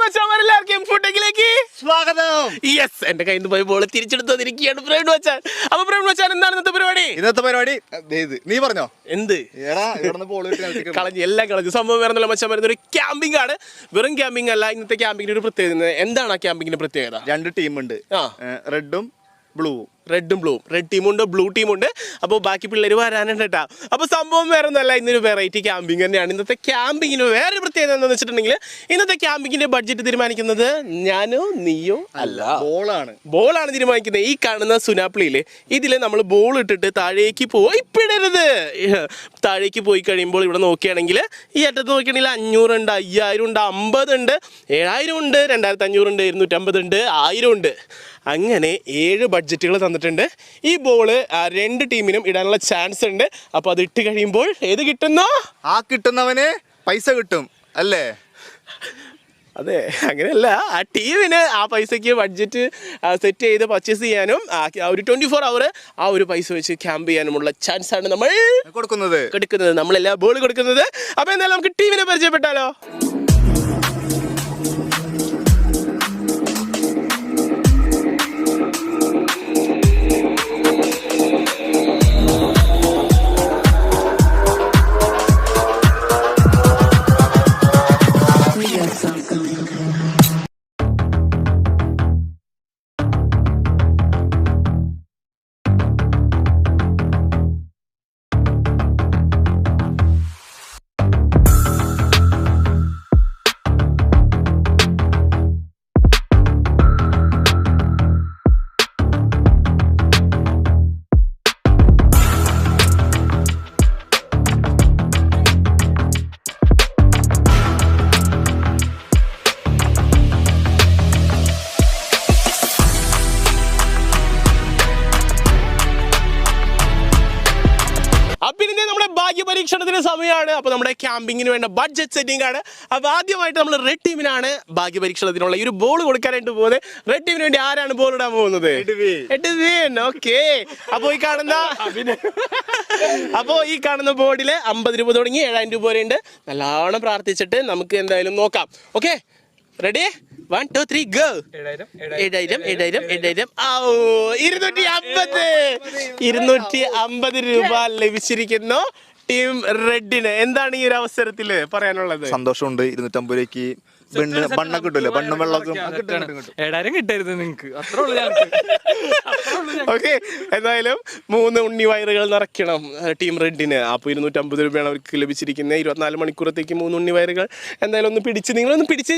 മച്ചാന്മാരെല്ലാവർക്കും ഫുഡെങ്കിലേക്ക് സ്വാഗതം. യെസ്, എന്റെ കയ്യിൽ നിന്ന് പോയി ബോൾ തിരിച്ചെടുത്ത് വന്നിരിക്കുകയാണ് പ്രവീൺ മച്ചാൻ. അപ്പൊ പ്രവീൺ മച്ചാൻ, എന്താണ് ഇന്നത്തെ പരിപാടി? നീ പറഞ്ഞോ എന്ത് കളഞ്ഞു, എല്ലാം കളഞ്ഞു. സംഭവം വേറെ മച്ചാൻ വരുന്ന ഒരു ക്യാമ്പിംഗ് ആണ്. വെറും ക്യാമ്പിംഗ് അല്ല, ഇന്നത്തെ ക്യാമ്പിങ്ങിന് ഒരു പ്രത്യേകത. എന്താണ് ആ ക്യാമ്പിങ്ങിന്റെ പ്രത്യേകത? 2 ടീമുണ്ട്, റെഡും ബ്ലൂവും. റെഡും ബ്ലൂവും, റെഡ് ടീമുണ്ട്, ബ്ലൂ ടീമുണ്ട്. അപ്പോൾ ബാക്കി പിള്ളേർ വരാനുണ്ട് കേട്ടോ. അപ്പോൾ സംഭവം വേറെ ഒന്നല്ല, ഇന്നൊരു വെറൈറ്റി ക്യാമ്പിംഗ് തന്നെയാണ്. ഇന്നത്തെ ക്യാമ്പിങ്ങിന് വേറൊരു പ്രത്യേകത എന്താണെന്ന് വെച്ചിട്ടുണ്ടെങ്കിൽ, ഇന്നത്തെ ക്യാമ്പിങ്ങിന്റെ ബഡ്ജറ്റ് തീരുമാനിക്കുന്നത് ഞാനോ നീയോ അല്ല, ബോളാണ് തീരുമാനിക്കുന്നത്. ഈ കാണുന്ന സുനാപ്പിളിയിൽ ഇതിൽ നമ്മൾ ബോൾ ഇട്ടിട്ട് താഴേക്ക് പോയി പിടരുത്. താഴേക്ക് പോയി കഴിയുമ്പോൾ ഇവിടെ നോക്കുകയാണെങ്കിൽ, ഈ അറ്റത്ത് നോക്കുകയാണെങ്കിൽ 500 ഉണ്ട്, 5000 ഉണ്ട്, 50 ഉണ്ട്, 7000 ഉണ്ട്, 2500 ഉണ്ട്, 250 ഉണ്ട്, 1000 ഉണ്ട്. അങ്ങനെ 7 ബഡ്ജറ്റുകൾ തന്നിട്ടുണ്ട്. ഈ ബോള് 2 ടീമിനും ഇടാനുള്ള ചാൻസ് ഉണ്ട്. അപ്പോൾ അത് ഇട്ട് കഴിയുമ്പോൾ ഏത് കിട്ടുന്നോ ആ കിട്ടുന്നവന് പൈസ കിട്ടും അല്ലേ? അതെ, അങ്ങനെയല്ല. ആ ടീമിന് ആ പൈസയ്ക്ക് ബഡ്ജറ്റ് സെറ്റ് ചെയ്ത് പർച്ചേസ് ചെയ്യാനും ഒരു 24 അവർ ആ ഒരു പൈസ വെച്ച് ക്യാമ്പ് ചെയ്യാനുമുള്ള ചാൻസ് ആണ് നമ്മൾ കൊടുക്കുന്നത്. നമ്മളെല്ലാ ബോൾ കൊടുക്കുന്നത്. അപ്പോൾ എന്തായാലും നമുക്ക് ടീമിനെ പരിചയപ്പെട്ടാലോ? പിന്നെ നമ്മുടെ ഭാഗ്യ പരീക്ഷണത്തിന് സമയമാണ്. അപ്പോൾ നമ്മുടെ ക്യാമ്പിങ്ങിന് വേണ്ട ബഡ്ജറ്റ് സെറ്റിംഗ് ആണ്. അപ്പോൾ ആദ്യമായിട്ട് നമ്മൾ റെഡ് ടീമിനാണ് ഭാഗ്യ പരീക്ഷണത്തിനുള്ള ഈ ഒരു ബോൾ കൊടുക്കാനായിട്ട് പോകുന്നത്. റെഡ് ടീമിന് വേണ്ടി ആരാണ് ബോൾ ഇടാൻ പോകുന്നത്? ഓക്കെ. അപ്പോൾ ഈ കാണുന്ന ബോർഡിൽ 50 രൂപ തുടങ്ങി 7000 രൂപ വരെ ഉണ്ട്. നല്ലോണം പ്രാർത്ഥിച്ചിട്ട് നമുക്ക് എന്തായാലും നോക്കാം. Okay, ready? 1 2 3 ഗോ. 7000 250 രൂപ ലഭിച്ചിരിക്കുന്നു ടീം റെഡിന്. എന്താണ് ഈ ഒരു അവസരത്തിൽ പറയാനുള്ളത്? സന്തോഷമുണ്ട്. 250 രൂപയ്ക്ക് ബണ്ണ കിട്ടില്ല, ബണ്ണും വെള്ളമൊക്കെ 7000 കിട്ടരുത് നിങ്ങൾക്ക്. ഓക്കെ, എന്തായാലും 3 ഉണ്ണി വയറുകൾ നിറയ്ക്കണം ടീം റെഡിന്. അപ്പോൾ 250 രൂപയാണ് അവർക്ക് ലഭിച്ചിരിക്കുന്നത്. 24 മണിക്കൂറത്തേക്ക് 3 ഉണ്ണി വയറുകൾ എന്തായാലും ഒന്ന് പിടിച്ച് നിങ്ങളൊന്ന് പിടിച്ച്